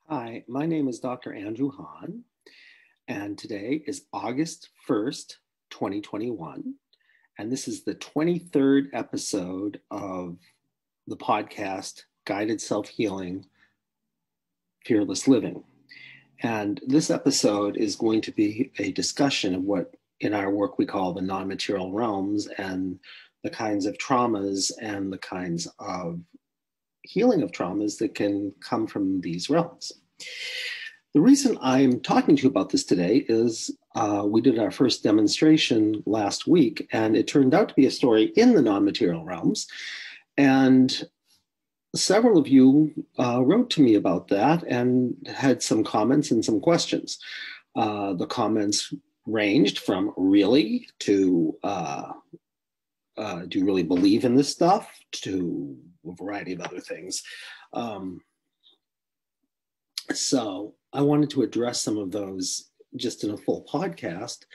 Hi, my name is Dr. Andrew Hahn, and today is August 1st, 2021. And this is the 23rd episode of the podcast Guided Self Healing Fearless Living. And this episode is going to be a discussion of what in our work we call the non-material realms and the kinds of traumas and the kinds of healing of traumas that can come from these realms. The reason I'm talking to you about this today is we did our first demonstration last week, and it turned out to be a story in the non-material realms. And several of you wrote to me about that and had some comments and some questions. The comments ranged from really to do you really believe in this stuff to a variety of other things. So I wanted to address some of those just in a full podcast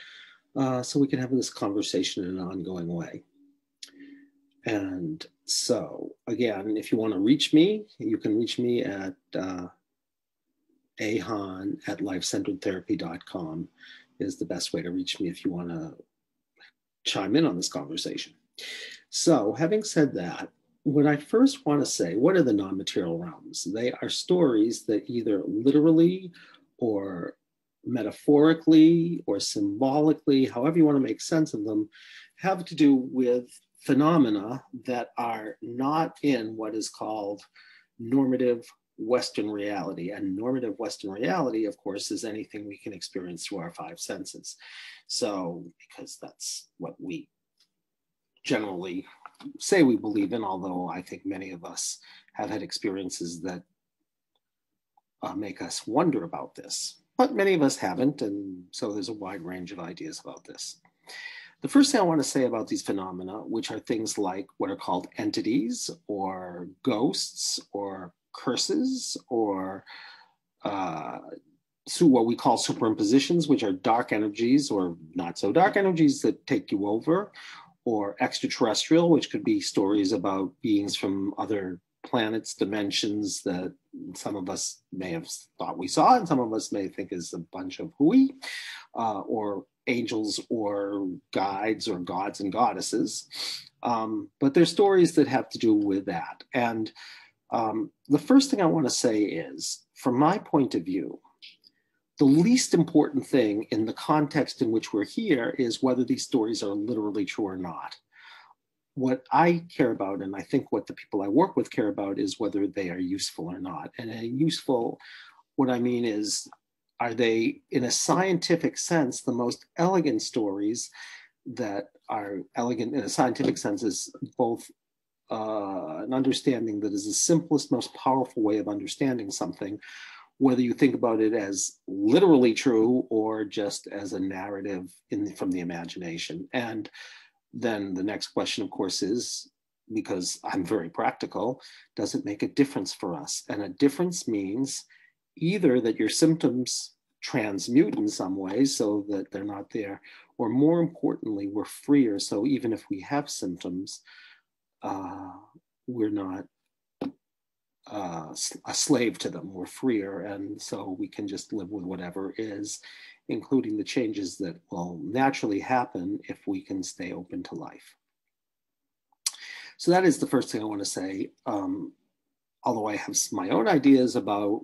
so we can have this conversation in an ongoing way. And so, again, if you want to reach me, you can reach me at ahan@lifecenteredtherapy.com is the best way to reach me if you want to chime in on this conversation. So having said that, what I first want to say, what are the non-material realms? They are stories that either literally or metaphorically or symbolically, however you want to make sense of them, have to do with phenomena that are not in what is called normative Western reality. And normative Western reality, of course, is anything we can experience through our five senses. So, because that's what we generally say we believe in, although I think many of us have had experiences that make us wonder about this. But many of us haven't, and so there's a wide range of ideas about this. The first thing I want to say about these phenomena, which are things like what are called entities or ghosts or curses or what we call superimpositions, which are dark energies or not so dark energies that take you over, or extraterrestrial, which could be stories about beings from other planets, dimensions that some of us may have thought we saw, and some of us may think is a bunch of hooey, or angels or guides or gods and goddesses. But they're stories that have to do with that. And the first thing I want to say is, from my point of view, the least important thing in the context in which we're here is whether these stories are literally true or not. What I care about, and I think what the people I work with care about, is whether they are useful or not. And useful, what I mean is, are they, in a scientific sense, the most elegant stories that are elegant in a scientific sense is both an understanding that is the simplest, most powerful way of understanding something, whether you think about it as literally true or just as a narrative from the imagination. And then the next question, of course, is, because I'm very practical, does it make a difference for us? And a difference means either that your symptoms transmute in some ways so that they're not there, or more importantly, we're freer. So even if we have symptoms, we're not a slave to them. We're freer, and so we can just live with whatever is, including the changes that will naturally happen if we can stay open to life. So that is the first thing I want to say. Although I have my own ideas about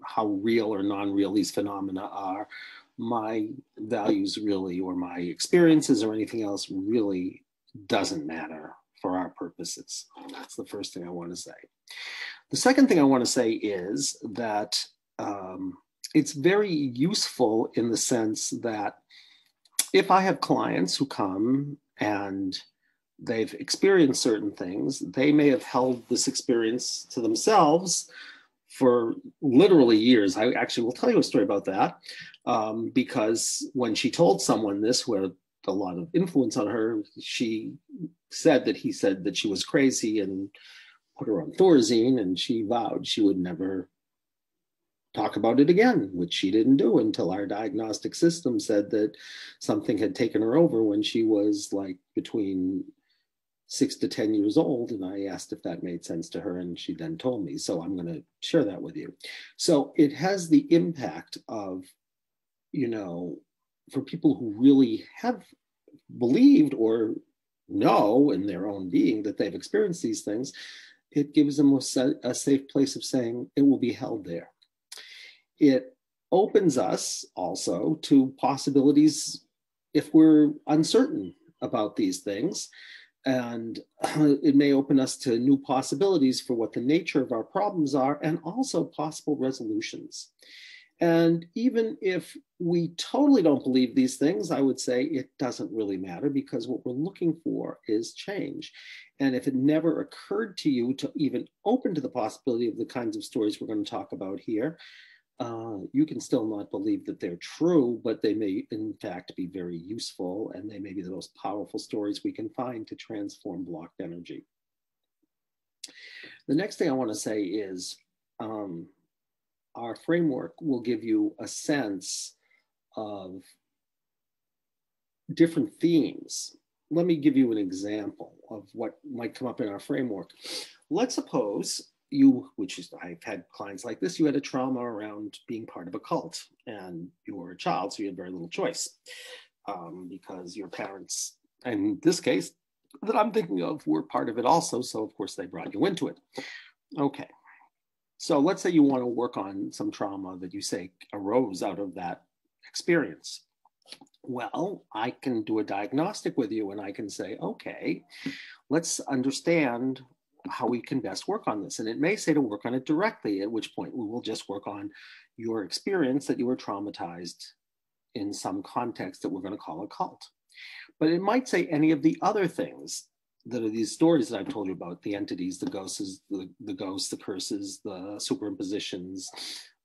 how real or non-real these phenomena are, my values really, or my experiences or anything else really doesn't matter for our purposes. That's the first thing I want to say. The second thing I want to say is that it's very useful in the sense that if I have clients who come and they've experienced certain things, they may have held this experience to themselves for literally years. I actually will tell you a story about that because when she told someone this, who had a lot of influence on her, she said that he said that she was crazy and put her on Thorazine, and she vowed she would never talk about it again, which she didn't do until our diagnostic system said that something had taken her over when she was like between 6 to 10 years old, and I asked if that made sense to her, and she then told me. So I'm going to share that with you. So it has the impact of, for people who really have believed or know in their own being that they've experienced these things, it gives them a safe place of saying it will be held there. It opens us also to possibilities if we're uncertain about these things. And it may open us to new possibilities for what the nature of our problems are and also possible resolutions. And even if we totally don't believe these things, I would say it doesn't really matter, because what we're looking for is change. And if it never occurred to you to even open to the possibility of the kinds of stories we're going to talk about here, you can still not believe that they're true, but they may in fact be very useful, and they may be the most powerful stories we can find to transform blocked energy. The next thing I want to say is our framework will give you a sense of different themes. Let me give you an example of what might come up in our framework. Let's suppose I've had clients like this, you had a trauma around being part of a cult, and you were a child, so you had very little choice because your parents, in this case that I'm thinking of, were part of it also, so of course they brought you into it. Okay, so let's say you want to work on some trauma that you say arose out of that experience. Well, I can do a diagnostic with you, and I can say, okay, let's understand how we can best work on this. And it may say to work on it directly, at which point we will just work on your experience that you were traumatized in some context that we're going to call a cult. But it might say any of the other things that are these stories that I've told you about: the entities, the ghosts, the curses, the superimpositions,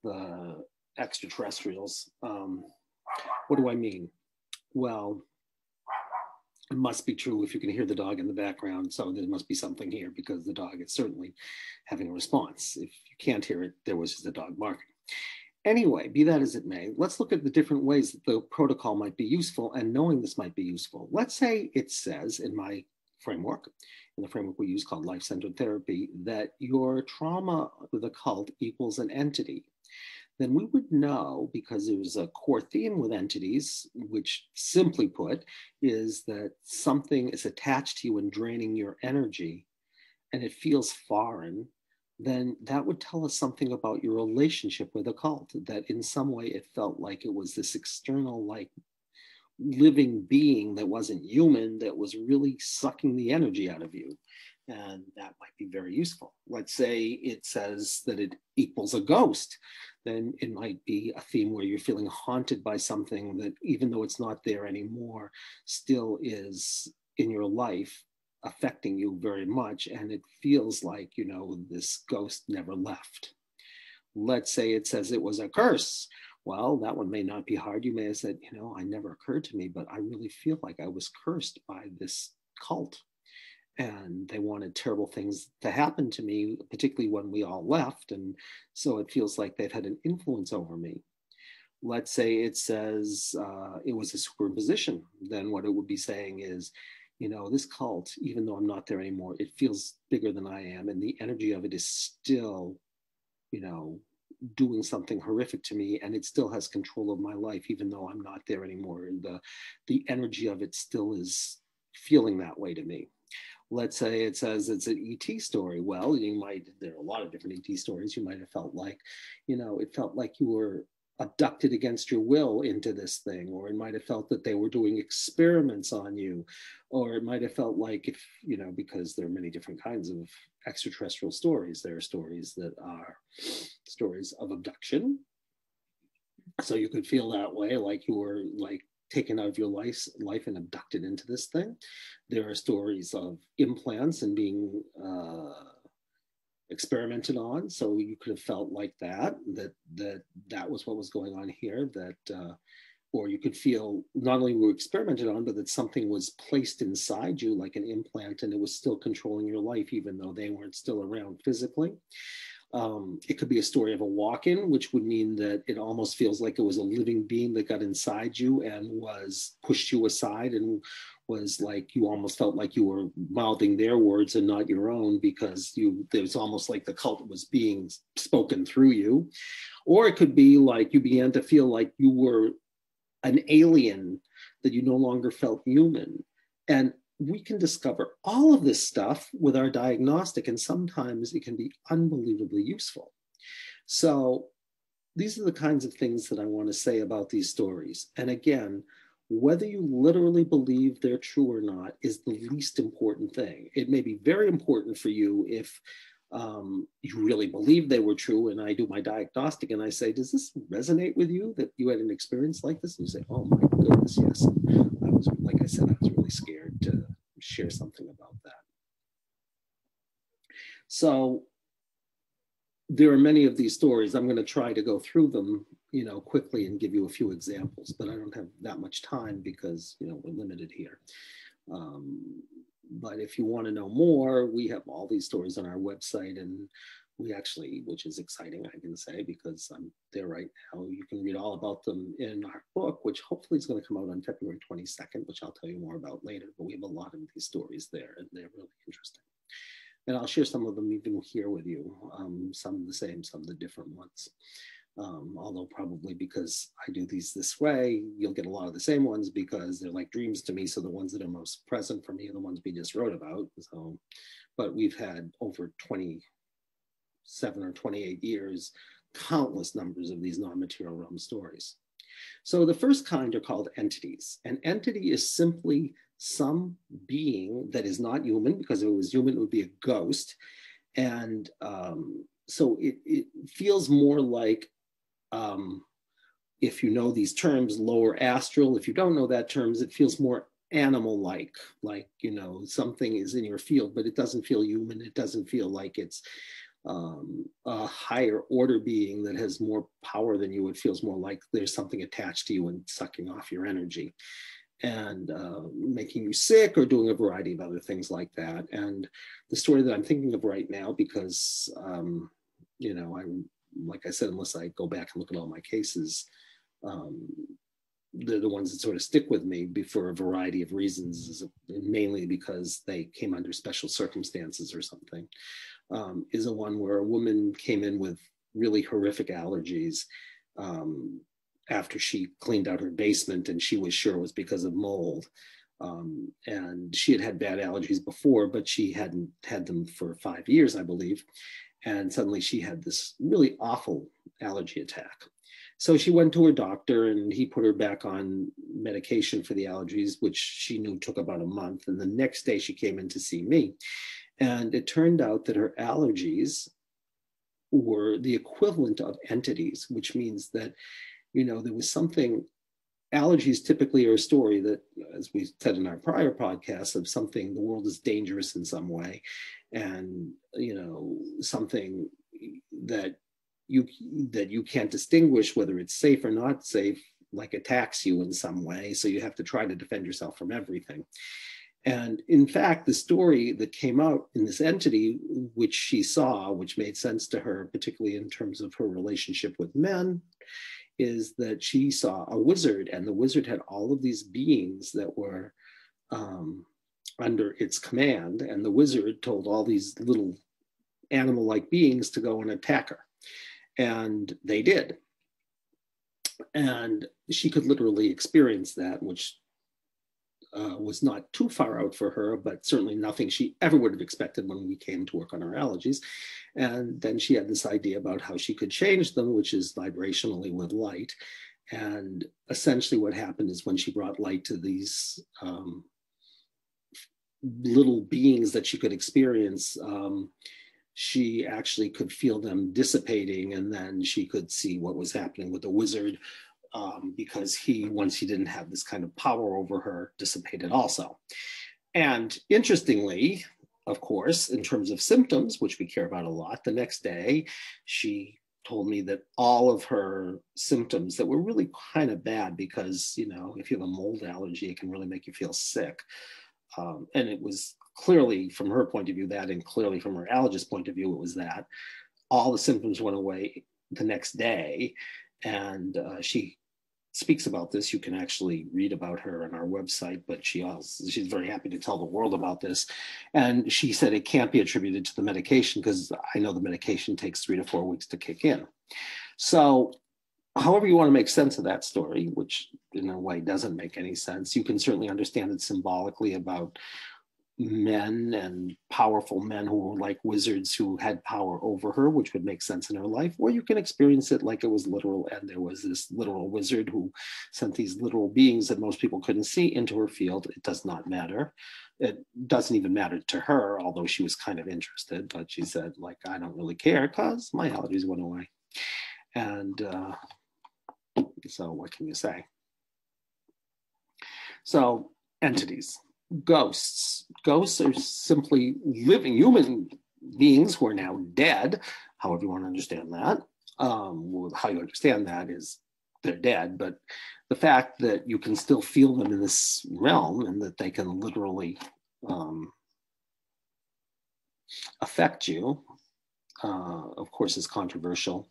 the extraterrestrials. What do I mean? Well, it must be true if you can hear the dog in the background, so there must be something here, because the dog is certainly having a response. If you can't hear it, there was just a dog barking. Anyway, be that as it may, let's look at the different ways that the protocol might be useful, and knowing this might be useful. Let's say it says in my framework, in the framework we use called life-centered therapy, that your trauma with a cult equals an entity. Then we would know, because there's a core theme with entities, which simply put is that something is attached to you and draining your energy, and it feels foreign, then that would tell us something about your relationship with a cult, that in some way it felt like it was this external, like, living being that wasn't human, that was really sucking the energy out of you. And that might be very useful. Let's say it says that it equals a ghost. Then it might be a theme where you're feeling haunted by something that, even though it's not there anymore, still is in your life, affecting you very much. And it feels like, this ghost never left. Let's say it says it was a curse. Well, that one may not be hard. You may have said, I never occurred to me, but I really feel like I was cursed by this cult. And they wanted terrible things to happen to me, particularly when we all left. And so it feels like they've had an influence over me. Let's say it says it was a superimposition. Then what it would be saying is, this cult, even though I'm not there anymore, it feels bigger than I am. And the energy of it is still, doing something horrific to me, and it still has control of my life, even though I'm not there anymore. And the energy of it still is feeling that way to me. Let's say it says it's an ET story. Well, there are a lot of different ET stories. You might have felt like, it felt like you were abducted against your will into this thing, or it might have felt that they were doing experiments on you, or it might have felt like, if, because there are many different kinds of extraterrestrial stories. There are stories that are stories of abduction. So you could feel that way, like you were taken out of your life and abducted into this thing. There are stories of implants and being experimented on. So you could have felt like that was what was going on here, or you could feel not only were experimented on, but that something was placed inside you like an implant, and it was still controlling your life, even though they weren't still around physically. It could be a story of a walk-in, which would mean that it almost feels like it was a living being that got inside you and was pushed you aside, and was like you almost felt like you were mouthing their words and not your own, because there was almost like the cult was being spoken through you. Or it could be like you began to feel like you were an alien, that you no longer felt human. And we can discover all of this stuff with our diagnostic, and sometimes it can be unbelievably useful. So these are the kinds of things that I want to say about these stories. And again, whether you literally believe they're true or not is the least important thing. It may be very important for you if you really believe they were true, and I do my diagnostic and I say, does this resonate with you, that you had an experience like this? And you say, oh my goodness, yes. And I was, like I said, I was really scared to share something about that. So there are many of these stories. I'm going to try to go through them, quickly and give you a few examples, but I don't have that much time because, we're limited here. But if you want to know more, we have all these stories on our website, and we actually, which is exciting, I can say, because I'm there right now, you can read all about them in our book, which hopefully is going to come out on February 22nd, which I'll tell you more about later. But we have a lot of these stories there, and they're really interesting. And I'll share some of them even here with you, some the same, some the different ones. Although probably because I do these this way, you'll get a lot of the same ones because they're like dreams to me. So the ones that are most present for me are the ones we just wrote about. So, but we've had over 27 or 28 years, countless numbers of these non-material realm stories. So the first kind are called entities. An entity is simply some being that is not human, because if it was human, it would be a ghost. And so it feels more like, if you know these terms, lower astral. If you don't know that terms, it feels more animal-like, something is in your field, but it doesn't feel human. It doesn't feel like it's a higher order being that has more power than you. It feels more like there's something attached to you and sucking off your energy and making you sick, or doing a variety of other things like that. And the story that I'm thinking of right now, because I'm, like I said, unless I go back and look at all my cases, they're the ones that sort of stick with me for a variety of reasons, mainly because they came under special circumstances or something, is a one where a woman came in with really horrific allergies after she cleaned out her basement, and she was sure it was because of mold. And she had had bad allergies before, but she hadn't had them for 5 years, I believe. And suddenly she had this really awful allergy attack. So she went to her doctor, and he put her back on medication for the allergies, which she knew took about a month. And the next day she came in to see me. And it turned out that her allergies were the equivalent of entities, which means that, there was something. Allergies typically are a story that, as we said in our prior podcast, of something, the world is dangerous in some way, and something that you can't distinguish whether it's safe or not safe, like attacks you in some way. So you have to try to defend yourself from everything. And in fact, the story that came out in this entity, which she saw, which made sense to her, particularly in terms of her relationship with men, is that she saw a wizard, and the wizard had all of these beings that were under its command. And the wizard told all these little animal-like beings to go and attack her. And they did. And she could literally experience that, which was not too far out for her, but certainly nothing she ever would have expected when we came to work on her allergies. And then she had this idea about how she could change them, which is vibrationally with light. And essentially what happened is, when she brought light to these little beings that she could experience, she actually could feel them dissipating, and then she could see what was happening with the wizard, because once he didn't have this kind of power over her, dissipated also. And interestingly, of course, in terms of symptoms, which we care about a lot, the next day she told me that all of her symptoms that were really kind of bad, because, if you have a mold allergy, it can really make you feel sick. And it was clearly from her point of view that, and clearly from her allergist point of view, it was that. all the symptoms went away the next day. And she speaks about this. You can actually read about her on our website, but she's very happy to tell the world about this. And she said it can't be attributed to the medication, because I know the medication takes 3 to 4 weeks to kick in. So however you want to make sense of that story, which in a way doesn't make any sense, you can certainly understand it symbolically about men and powerful men who were like wizards who had power over her, which would make sense in her life. Or you can experience it like it was literal, and there was this literal wizard who sent these literal beings that most people couldn't see into her field. It does not matter. It doesn't even matter to her, although she was kind of interested, but she said, like, I don't really care because my allergies went away. And so what can you say? So entities. Ghosts. Ghosts are simply living human beings who are now dead, however you want to understand that. How you understand that is they're dead, but the fact that you can still feel them in this realm and that they can literally affect you, of course, is controversial.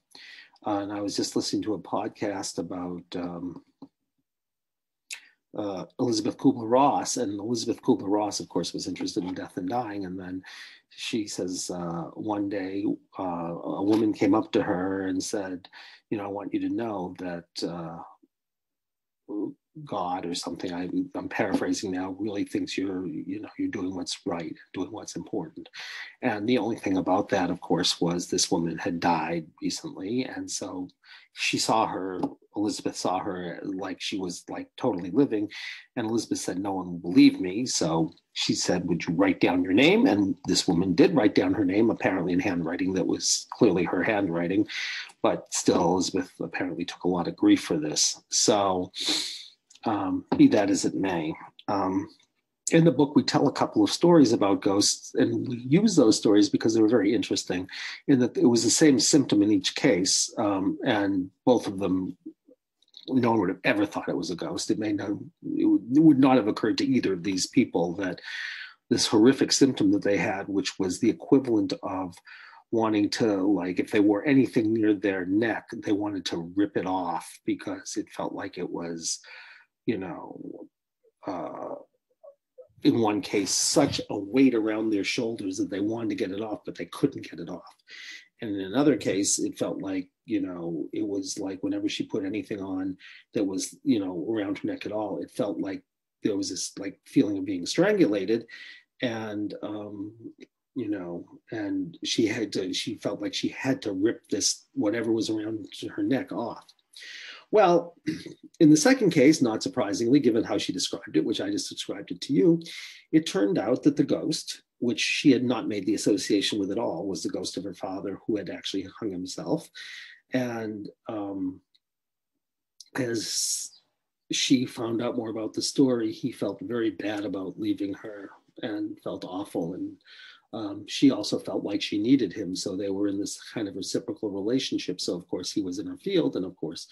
And I was just listening to a podcast about Elizabeth Kubler-Ross, and Elizabeth Kubler-Ross, of course, was interested in death and dying. And then she says one day a woman came up to her and said, you know, I want you to know that God or something, I'm paraphrasing now, really thinks you're doing what's right, doing what's important. And the only thing about that, of course, was this woman had died recently. And so Elizabeth saw her like she was like totally living. And Elizabeth said, no one will believe me. So she said, would you write down your name? And this woman did write down her name, apparently in handwriting that was clearly her handwriting. But still, Elizabeth apparently took a lot of grief for this. So be that as it may. In the book, we tell a couple of stories about ghosts, and we use those stories because they were very interesting in that it was the same symptom in each case, and both of them, no one would have ever thought it was a ghost. It would not have occurred to either of these people that this horrific symptom that they had, which was the equivalent of wanting to, like, if they wore anything near their neck, they wanted to rip it off because it felt like it was, you know, in one case, such a weight around their shoulders that they wanted to get it off, but they couldn't get it off. And in another case, it felt like, you know, it was like whenever she put anything on that was, you know, around her neck at all, it felt like there was this like feeling of being strangulated. And, you know, and she felt like she had to rip this, whatever was around her neck, off. Well, in the second case, not surprisingly, given how she described it, which I just described it to you, it turned out that the ghost, which she had not made the association with at all, was the ghost of her father who had actually hung himself. And as she found out more about the story, he felt very bad about leaving her and felt awful. And she also felt like she needed him. So they were in this kind of reciprocal relationship. So of course he was in her field, and of course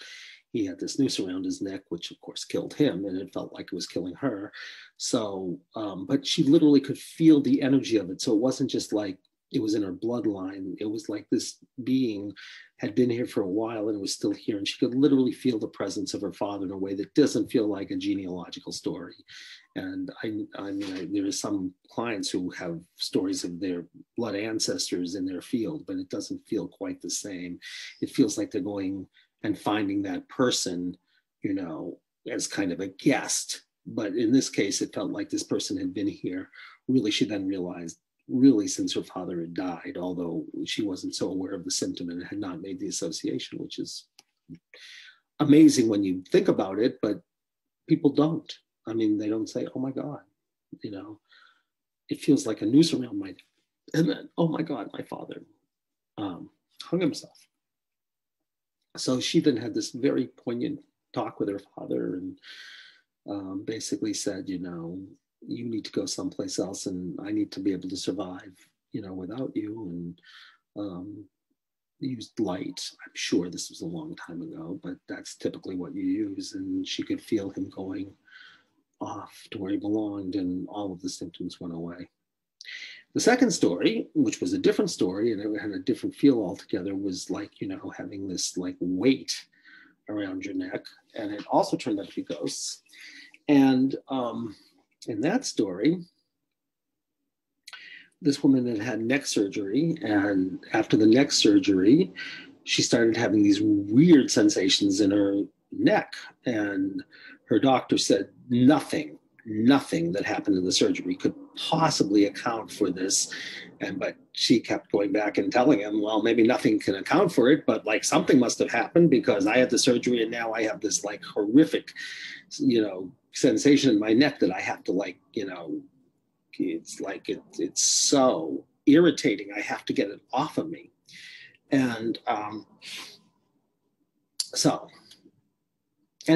he had this noose around his neck, which of course killed him, and it felt like it was killing her. So, but she literally could feel the energy of it. So it wasn't just like it was in her bloodline. It was like this being had been here for a while and was still here. And she could literally feel the presence of her father in a way that doesn't feel like a genealogical story. And I mean, there are some clients who have stories of their blood ancestors in their field, but it doesn't feel quite the same. It feels like they're going and finding that person, you know, as kind of a guest. But in this case, it felt like this person had been here. Really, she then realized, really, since her father had died, although she wasn't so aware of the symptom and had not made the association, which is amazing when you think about it, but people don't. I mean, they don't say, oh my God, you know, it feels like a noose around my neck. And then, oh my God, my father hung himself. So she then had this very poignant talk with her father and basically said, you know, you need to go someplace else and I need to be able to survive, you know, without you. And used light. I'm sure this was a long time ago, but that's typically what you use. And she could feel him going off to where he belonged, and all of the symptoms went away. The second story, which was a different story and it had a different feel altogether, was like, you know, having this like weight around your neck. And it also turned out to be ghosts. And in that story, this woman had had neck surgery. And after the neck surgery, she started having these weird sensations in her neck. And her doctor said nothing that happened in the surgery could possibly account for this. But she kept going back and telling him, well, maybe nothing can account for it, but like something must have happened because I had the surgery and now I have this like horrific, you know, sensation in my neck that I have to like, you know, it's like it's so irritating. I have to get it off of me. And and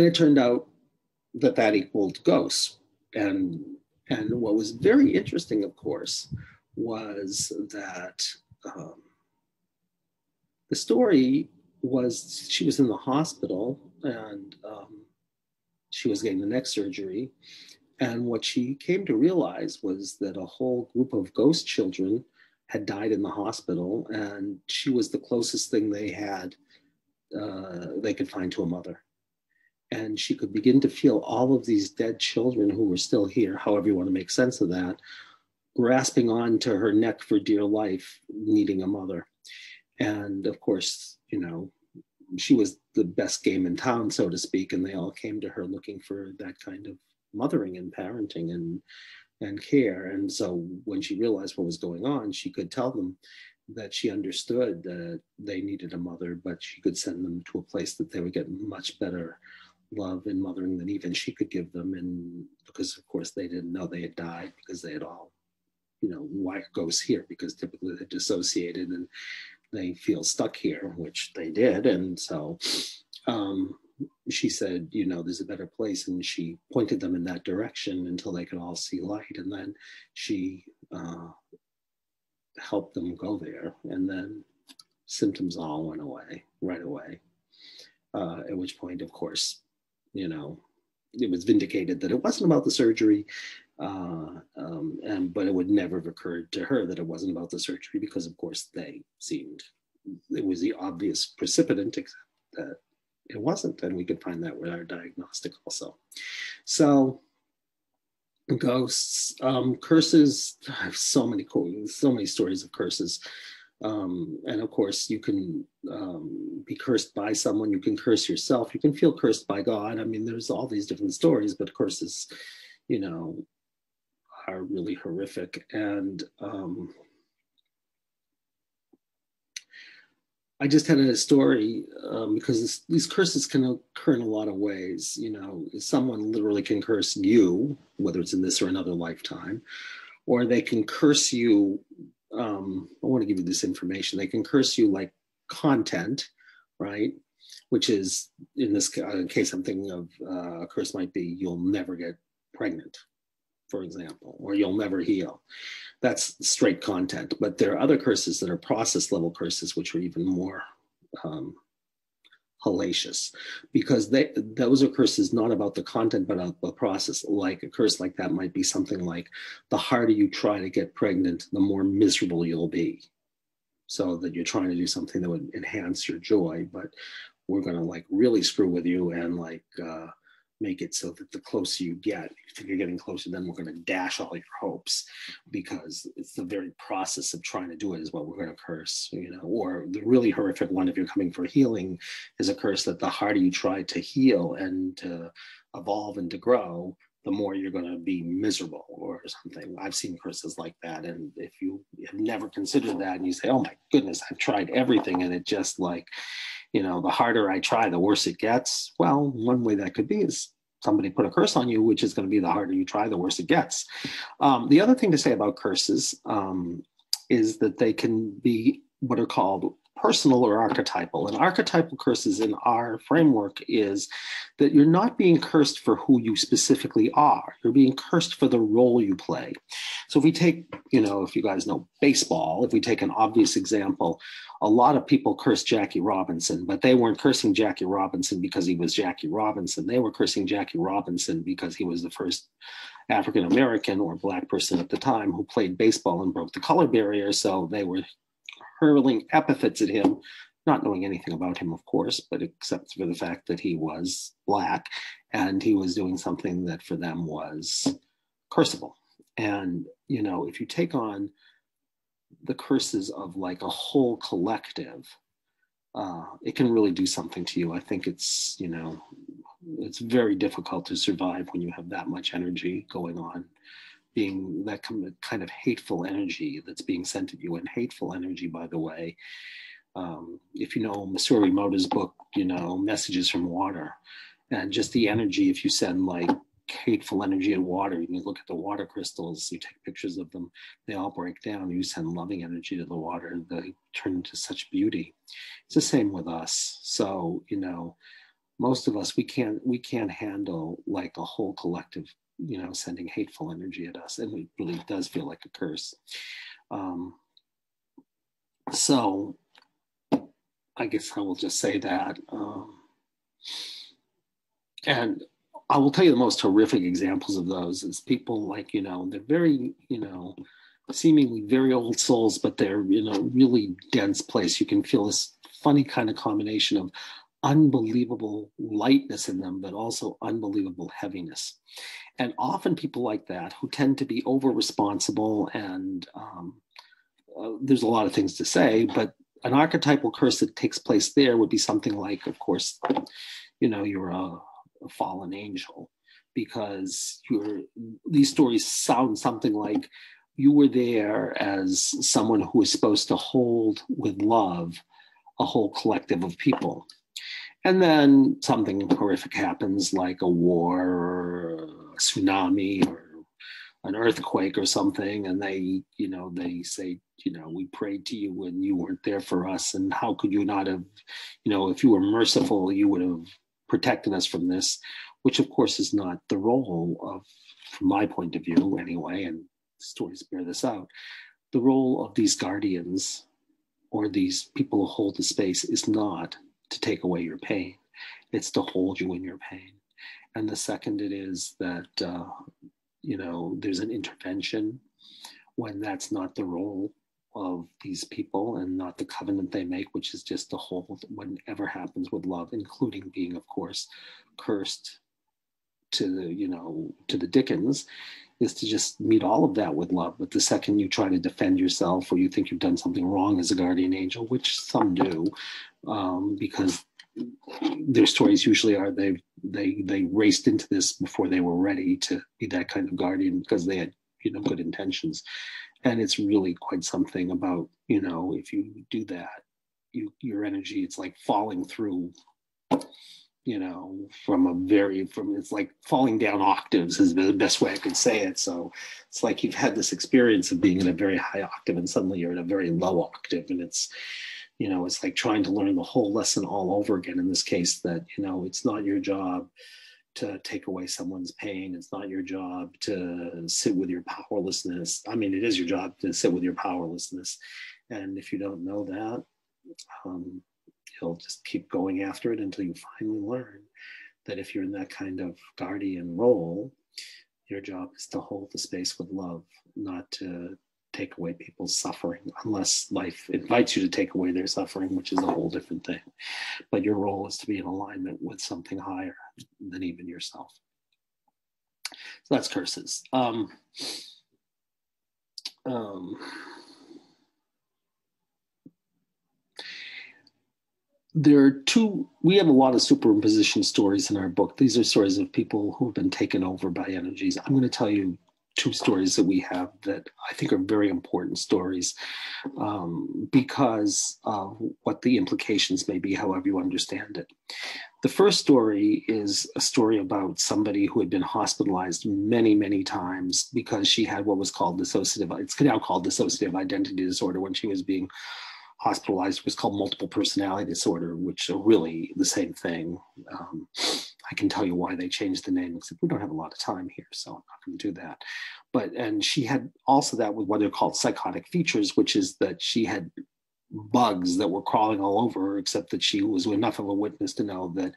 it turned out that equaled ghosts. And what was very interesting, of course, was that the story was she was in the hospital and she was getting the neck surgery. And what she came to realize was that a whole group of ghost children had died in the hospital, and she was the closest thing they could find to a mother. And she could begin to feel all of these dead children who were still here, however you want to make sense of that, grasping onto her neck for dear life, needing a mother. And of course, you know, she was the best game in town, so to speak, and they all came to her looking for that kind of mothering and parenting and care. And so when she realized what was going on, she could tell them that she understood that they needed a mother, but she could send them to a place that they would get much better love and mothering than even she could give them. And because of course they didn't know they had died, because they had all, you know, why ghosts here? Because typically they're dissociated and they feel stuck here, which they did. And so she said, you know, there's a better place. And she pointed them in that direction until they could all see light. And then she helped them go there. And then symptoms all went away right away. At which point, of course, you know, it was vindicated that it wasn't about the surgery. But it would never have occurred to her that it wasn't about the surgery because, of course, it was the obvious precipitant, except that it wasn't. And we could find that with our diagnostic also. So ghosts, curses, I have so many stories of curses. And of course, you can be cursed by someone, you can curse yourself, you can feel cursed by God. I mean, there's all these different stories, but curses, you know, are really horrific. And I just had a story because these curses can occur in a lot of ways. You know, someone literally can curse you, whether it's in this or another lifetime, or they can curse you. I want to give you this information. They can curse you like content, right? Which is, in this case, I'm thinking of a curse might be you'll never get pregnant, for example, or you'll never heal. That's straight content. But there are other curses that are process level curses, which are even more hellacious, because those are curses not about the content, but about the process. Like a curse like that might be something like, the harder you try to get pregnant, the more miserable you'll be. So that you're trying to do something that would enhance your joy, but we're going to like really screw with you and like make it so that the closer you get, if you're getting closer, then we're going to dash all your hopes, because it's the very process of trying to do it is what we're going to curse, you know. Or the really horrific one, if you're coming for healing, is a curse that the harder you try to heal and to evolve and to grow, the more you're going to be miserable or something. I've seen curses like that. And if you have never considered that and you say, oh my goodness, I've tried everything and it just like, you know, the harder I try, the worse it gets. Well, one way that could be is somebody put a curse on you, which is going to be the harder you try, the worse it gets. The other thing to say about curses is that they can be what are called personal or archetypal. And archetypal curses in our framework is that you're not being cursed for who you specifically are. You're being cursed for the role you play. So if we take, if you guys know baseball, if we take an obvious example, a lot of people curse Jackie Robinson, but they weren't cursing Jackie Robinson because he was Jackie Robinson. They were cursing Jackie Robinson because he was the first African-American or Black person at the time who played baseball and broke the color barrier. So they were hurling epithets at him, not knowing anything about him, of course, but except for the fact that he was Black and he was doing something that for them was curseable. And, if you take on the curses of like a whole collective, it can really do something to you. I think it's, it's very difficult to survive when you have that much energy going on, being that kind of hateful energy that's being sent at you. And hateful energy, by the way, if you know Masuri Moto's book, Messages from Water, and just the energy, if you send like hateful energy in water, you look at the water crystals, you take pictures of them, they all break down. You send loving energy to the water, they turn into such beauty. It's the same with us. So, most of us, we can't handle like a whole collective, sending hateful energy at us. And it really does feel like a curse. So I guess I will just say that. And I will tell you the most horrific examples of those is people like, they're very, seemingly very old souls, but they're in a really dense place. You can feel this funny kind of combination of unbelievable lightness in them, but also unbelievable heaviness. And often people like that who tend to be over responsible and there's a lot of things to say, but an archetypal curse that takes place there would be something like, of course, you're a fallen angel, because these stories sound something like you were there as someone who was supposed to hold with love a whole collective of people. And then something horrific happens, like a war or a tsunami or an earthquake or something, and they say, we prayed to you and you weren't there for us, and how could you not have, if you were merciful, you would have protected us from this, which of course is not the role of, from my point of view anyway, and stories bear this out, the role of these guardians or these people who hold the space is not to take away your pain. It's to hold you in your pain. And the second it is that, there's an intervention when that's not the role of these people and not the covenant they make, which is just to hold whatever happens with love, including being, of course, cursed to the Dickens, is to just meet all of that with love. But the second you try to defend yourself or you think you've done something wrong as a guardian angel, which some do, because their stories usually are they raced into this before they were ready to be that kind of guardian because they had good intentions. And it's really quite something about, if you do that, your energy, it's like falling through, it's like falling down octaves is the best way I could say it. So it's like you've had this experience of being in a very high octave and suddenly you're in a very low octave, and it's like trying to learn the whole lesson all over again. In this case, that, it's not your job to take away someone's pain. It's not your job to sit with your powerlessness. I mean, it is your job to sit with your powerlessness. And if you don't know that, you'll just keep going after it until you finally learn that if you're in that kind of guardian role, your job is to hold the space with love, not to take away people's suffering, unless life invites you to take away their suffering, which is a whole different thing. But your role is to be in alignment with something higher than even yourself. So that's curses. We have a lot of superimposition stories in our book. These are stories of people who have been taken over by energies. I'm going to tell you two stories that we have that I think are very important stories because of what the implications may be, however you understand it. The first story is a story about somebody who had been hospitalized many, many times because she had what was called it's now called dissociative identity disorder, when she was being hospitalized. It was called multiple personality disorder, which are really the same thing. I can tell you why they changed the name, except we don't have a lot of time here, so I'm not going to do that. And she had also that with what are called psychotic features, which is that she had bugs that were crawling all over her, except that she was enough of a witness to know that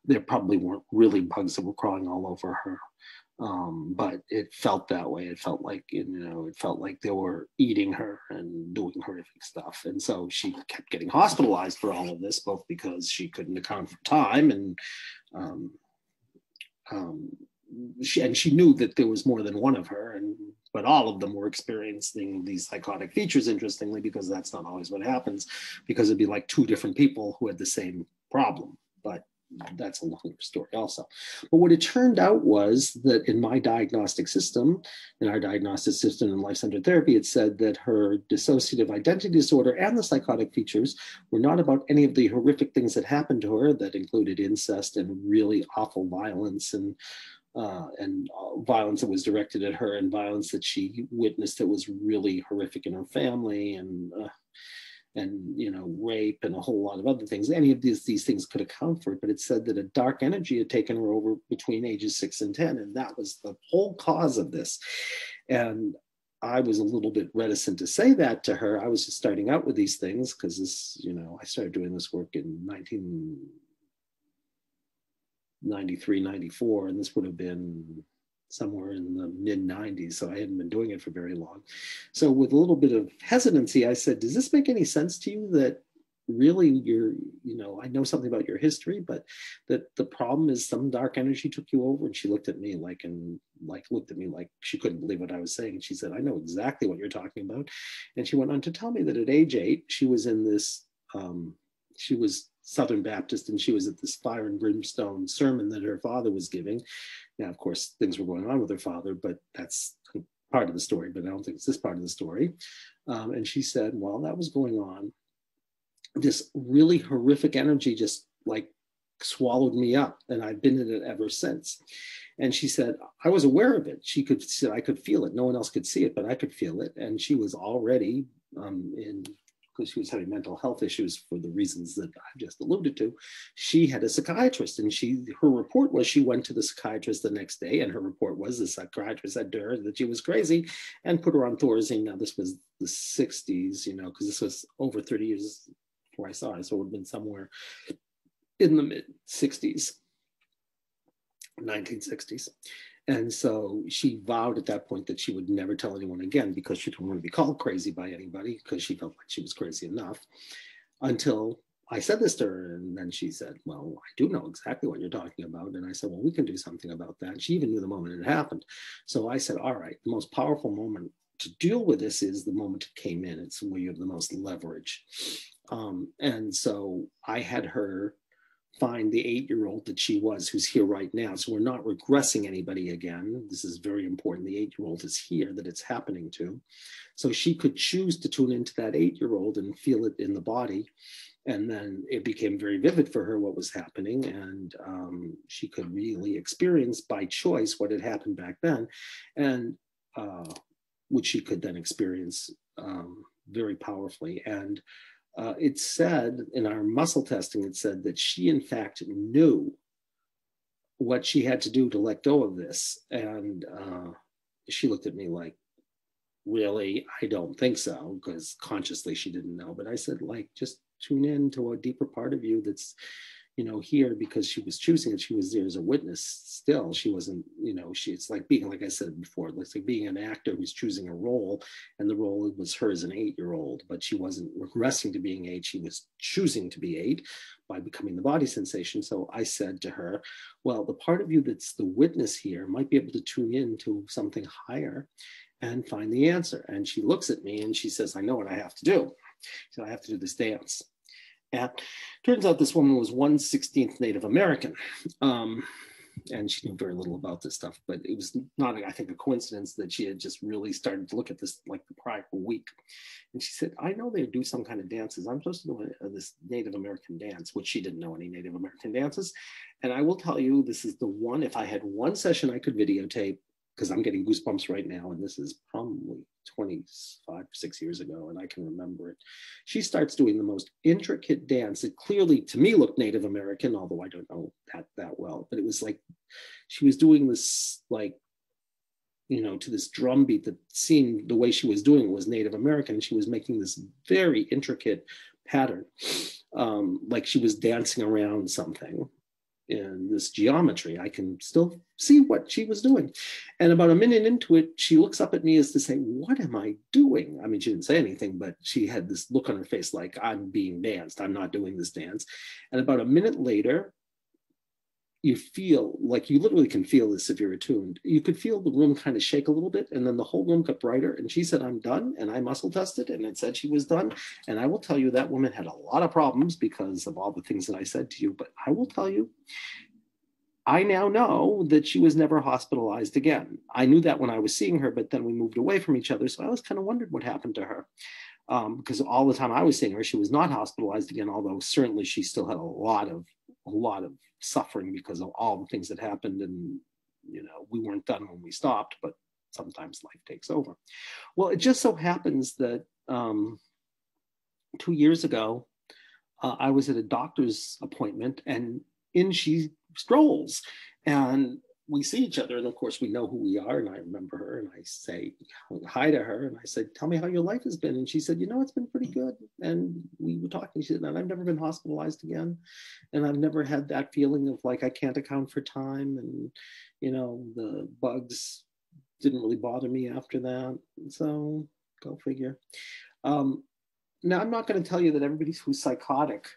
there probably weren't really bugs that were crawling all over her. But it felt that way. It felt like, it felt like they were eating her and doing horrific stuff. And so she kept getting hospitalized for all of this, both because she couldn't account for time and she knew that there was more than one of her, but all of them were experiencing these psychotic features, interestingly, because that's not always what happens, because it'd be like two different people who had the same problem. But that's a longer story also. But what it turned out was that in my diagnostic system, in our diagnostic system in life-centered therapy, it said that her dissociative identity disorder and the psychotic features were not about any of the horrific things that happened to her that included incest and really awful violence and violence that was directed at her and violence that she witnessed that was really horrific in her family and rape and a whole lot of other things. Any of these things could account for it, but it said that a dark energy had taken her over between ages 6 and 10, and that was the whole cause of this. And I was a little bit reticent to say that to her. I was just starting out with these things because I started doing this work in 1993, 94, and this would have been somewhere in the mid 90s. So I hadn't been doing it for very long. So with a little bit of hesitancy, I said, does this make any sense to you that really I know something about your history, but that the problem is some dark energy took you over? And she looked at me like she couldn't believe what I was saying. And she said, I know exactly what you're talking about. And she went on to tell me that at age 8, she was in this, she was Southern Baptist, and she was at this fire and brimstone sermon that her father was giving. Now, of course, things were going on with her father, but that's part of the story, but I don't think it's this part of the story. And she said, while that was going on, this really horrific energy just like swallowed me up, and I've been in it ever since. And she said, I was aware of it. I could feel it. No one else could see it, but I could feel it. And she was already because she was having mental health issues for the reasons that I've just alluded to. She had a psychiatrist, and her report was she went to the psychiatrist the next day, and her report was the psychiatrist said to her that she was crazy and put her on Thorazine. Now, this was the 60s, because this was over 30 years before I saw her, so it would have been somewhere in the mid-60s, 1960s. And so she vowed at that point that she would never tell anyone again, because she didn't want to be called crazy by anybody, because she felt like she was crazy enough, until I said this to her. And then she said, well, I do know exactly what you're talking about. And I said, well, we can do something about that. And she even knew the moment it happened. So I said, all right, the most powerful moment to deal with this is the moment it came in. It's where you have the most leverage. And so I had her find the 8-year-old that she was, who's here right now. So we're not regressing anybody again. This is very important. The 8-year-old is here that it's happening to. So she could choose to tune into that 8-year-old and feel it in the body. And then it became very vivid for her what was happening. And she could really experience by choice what had happened back then, and which she could then experience very powerfully. And it said in our muscle testing, it said that she in fact knew what she had to do to let go of this. And she looked at me like, really? I don't think so, because consciously she didn't know. But I said, like, just tune in to a deeper part of you that's here, because she was choosing it. She was there as a witness still. She wasn't, it's like being, like I said before, it's like being an actor who's choosing a role, and the role was her as an 8-year-old, but she wasn't regressing to being 8. She was choosing to be 8 by becoming the body sensation. So I said to her, well, the part of you that's the witness here might be able to tune in to something higher and find the answer. And she looks at me and she says, I know what I have to do. So I have to do this dance. And turns out this woman was 1/16 Native American. And she knew very little about this stuff, but it was not, I think, a coincidence that she had just really started to look at this like the prior week. And she said, I know they do some kind of dances. I'm supposed to do this Native American dance, which she didn't know any Native American dances. And I will tell you, this is the one, if I had one session I could videotape, because I'm getting goosebumps right now, and this is probably 6 years ago, and I can remember it. She starts doing the most intricate dance. It clearly, to me, looked Native American, although I don't know that well. But it was like she was doing this, like, to this drum beat that seemed, the way she was doing it was Native American. And she was making this very intricate pattern, like she was dancing around something in this geometry. I can still see what she was doing. And about a minute into it, she looks up at me as to say, "What am I doing?" I mean, she didn't say anything, but she had this look on her face like, "I'm being danced. I'm not doing this dance." And about a minute later, you feel like, you literally can feel this if you're attuned. You could feel the room kind of shake a little bit, and then the whole room got brighter. And she said, "I'm done." And I muscle tested, and it said she was done. And I will tell you, that woman had a lot of problems because of all the things that I said to you. But I will tell you, I now know that she was never hospitalized again. I knew that when I was seeing her, but then we moved away from each other. So I was kind of wondered what happened to her. Because all the time I was seeing her, she was not hospitalized again, although certainly she still had a lot of suffering because of all the things that happened. And, we weren't done when we stopped, but sometimes life takes over. Well, it just so happens that 2 years ago, I was at a doctor's appointment, and in she strolls, and we see each other, and of course we know who we are, and I remember her, and I say hi to her, and I said, "Tell me how your life has been." And she said, "It's been pretty good." And we were talking. She said, "And I've never been hospitalized again, and I've never had that feeling of like I can't account for time, and the bugs didn't really bother me after that." So go figure. Now, I'm not going to tell you that everybody who's psychotic,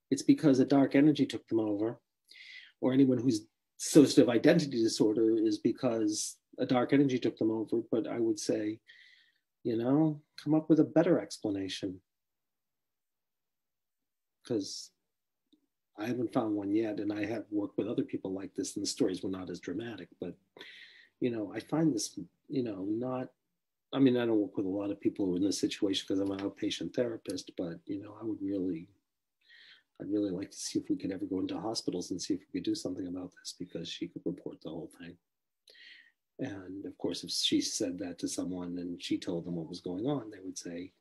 it's because a dark energy took them over, or anyone who's dissociative identity disorder is because a dark energy took them over. But I would say, come up with a better explanation, because I haven't found one yet. And I have worked with other people like this, and the stories were not as dramatic. But, I find this, not, I mean, I don't work with a lot of people who are in this situation because I'm an outpatient therapist, but, I'd really like to see if we could ever go into hospitals and see if we could do something about this, because she could report the whole thing. And of course, if she said that to someone and she told them what was going on, they would say,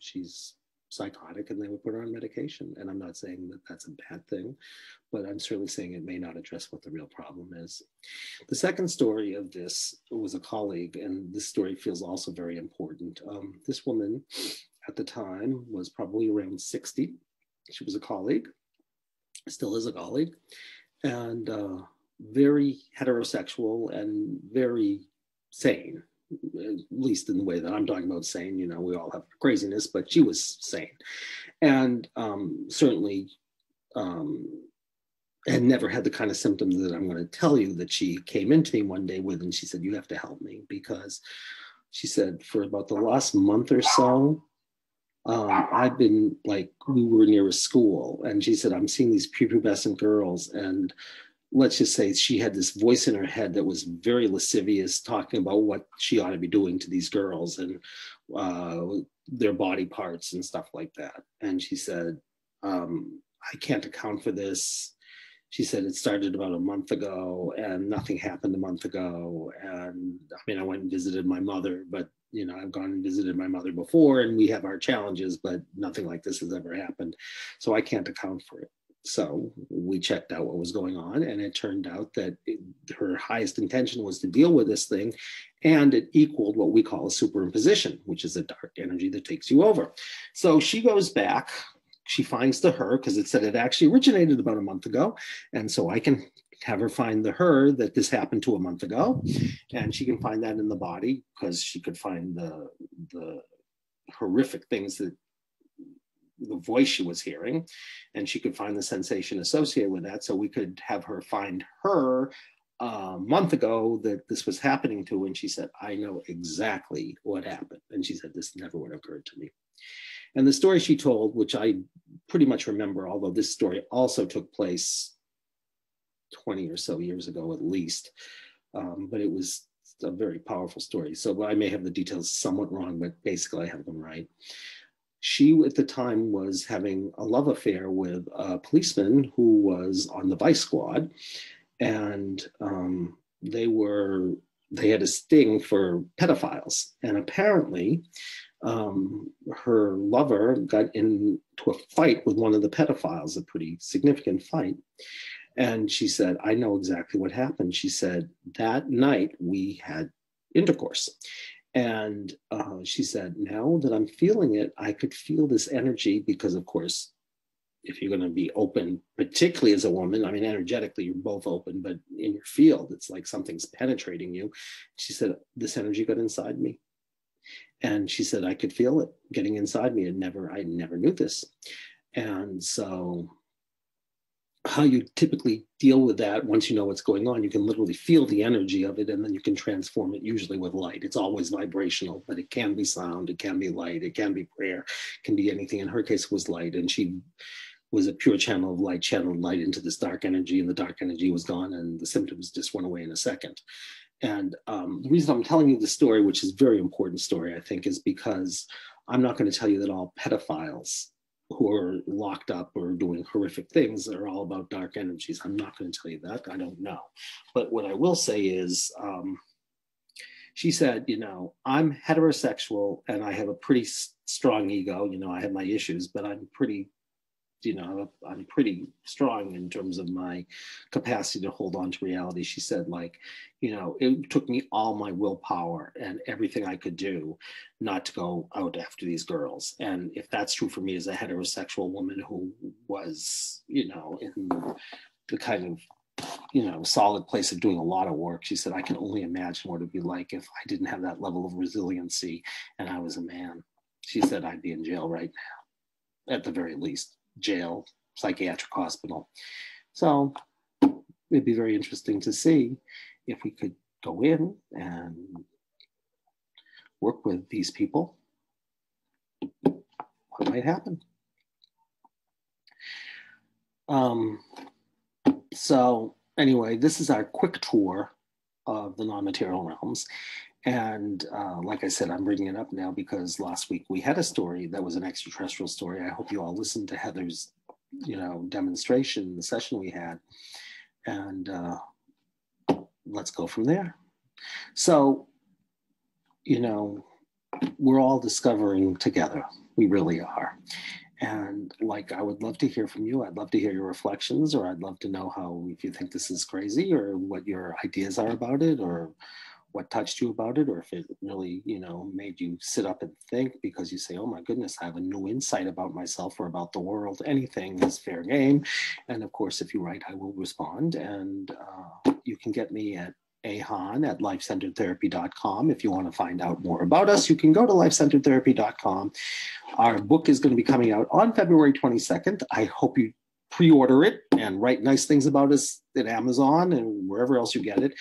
she's psychotic, and they would put her on medication. And I'm not saying that that's a bad thing, but I'm certainly saying it may not address what the real problem is. The second story of this was a colleague, and this story feels also very important. This woman at the time was probably around 60. She was a colleague, still is a colleague, and very heterosexual and very sane, at least in the way that I'm talking about sane. We all have craziness, but she was sane. And certainly had never had the kind of symptoms that I'm going to tell you that she came into me one day with. And she said, "You have to help me," because she said for about the last month or so, I've been like, we were near a school, and she said, "I'm seeing these prepubescent girls," and let's just say she had this voice in her head that was very lascivious, talking about what she ought to be doing to these girls and their body parts and stuff like that. And she said, "I can't account for this." She said, "It started about a month ago, and nothing happened a month ago. And I mean, I went and visited my mother, but I've gone and visited my mother before, and we have our challenges, but nothing like this has ever happened. So I can't account for it." So we checked out what was going on, and it turned out that her highest intention was to deal with this thing, and it equaled what we call a superimposition, which is a dark energy that takes you over. So she goes back, she finds the her, because it said it actually originated about a month ago, and so I can have her find the her that this happened to a month ago, and she can find that in the body, because she could find the horrific things, that the voice she was hearing, and she could find the sensation associated with that. So we could have her find her a month ago that this was happening to. And she said, "I know exactly what happened." And she said, "This never would have occurred to me." And the story she told, which I pretty much remember, although this story also took place 20 or so years ago at least, but it was a very powerful story. So I may have the details somewhat wrong, but basically I have them right. She, at the time, was having a love affair with a policeman who was on the vice squad. And they were they had a sting for pedophiles. And apparently, her lover got into a fight with one of the pedophiles, a pretty significant fight. And she said, I know exactly what happened. She said, that night we had intercourse. And she said, now that I'm feeling it, I could feel this energy because, of course, if you're going to be open, particularly as a woman, I mean, energetically, you're both open, but in your field, it's like something's penetrating you. She said, this energy got inside me. And she said, I could feel it getting inside me. I never knew this. And so how you typically deal with that, once you know what's going on, you can literally feel the energy of it, and then you can transform it, usually with light. It's always vibrational, but it can be sound, it can be light, it can be prayer, it can be anything. In her case, it was light, and she was a pure channel of light, channeled light into this dark energy, and the dark energy was gone, and the symptoms just went away in a second. And the reason I'm telling you this story, which is a very important story, I think, is because I'm not going to tell you that all pedophiles who are locked up or doing horrific things are all about dark energies. I'm not going to tell you that. I don't know. But what I will say is, she said, I'm heterosexual and I have a pretty strong ego. I have my issues, but I'm pretty strong in terms of my capacity to hold on to reality. She said, it took me all my willpower and everything I could do not to go out after these girls. And if that's true for me as a heterosexual woman who was, in the kind of, solid place of doing a lot of work, she said, I can only imagine what it'd be like if I didn't have that level of resiliency and I was a man. She said, I'd be in jail right now, at the very least. Jail, psychiatric hospital. So it'd be very interesting to see if we could go in and work with these people, what might happen. So anyway, this is our quick tour of the non-material realms. And like I said, I'm bringing it up now because last week we had a story that was an extraterrestrial story. I hope you all listened to Heather's, demonstration, the session we had. And let's go from there. So, we're all discovering together. We really are. And I would love to hear from you. I'd love to hear your reflections, or I'd love to know if you think this is crazy, or what your ideas are about it, or what touched you about it, or if it really, made you sit up and think because you say, oh my goodness, I have a new insight about myself or about the world. Anything is fair game. And of course, if you write, I will respond. And you can get me at ahan@lifecenteredtherapy.com. If you want to find out more about us, you can go to lifecenteredtherapy.com. Our book is going to be coming out on February 22nd. I hope you pre-order it and write nice things about us at Amazon and wherever else you get it.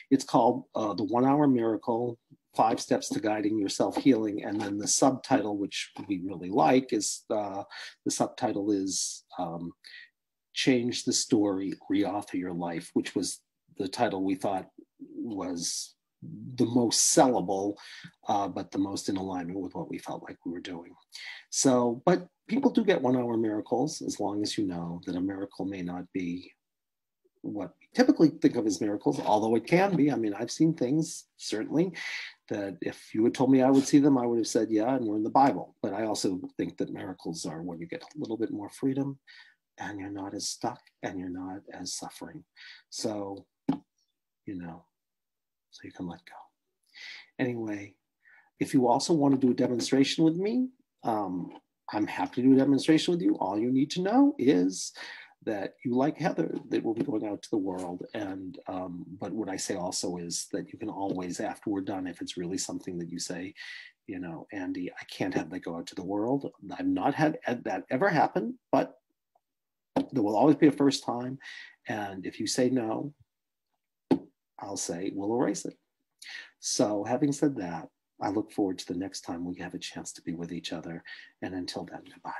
It's called The 1 Hour Miracle, 5 Steps to Guiding Your Self-Healing. And then the subtitle, which we really like, is the subtitle is Change the Story, Reauthor Your Life, which was the title we thought was the most sellable, but the most in alignment with what we felt like we were doing. So, but people do get 1 hour miracles, as long as you know that a miracle may not be what we typically think of as miracles, although it can be. I mean, I've seen things, certainly, that if you had told me I would see them, I would have said, yeah, and we're in the Bible. But I also think that miracles are when you get a little bit more freedom and you're not as stuck and you're not as suffering. So, so you can let go. Anyway, if you also want to do a demonstration with me, I'm happy to do a demonstration with you. All you need to know is that you like Heather, that will be going out to the world. And but what I say also is that you can always, after we're done, if it's really something that you say, Andy, I can't have that go out to the world. I've not had that ever happen, but there will always be a first time. And if you say no, I'll say we'll erase it. So having said that, I look forward to the next time we have a chance to be with each other. And until then, goodbye.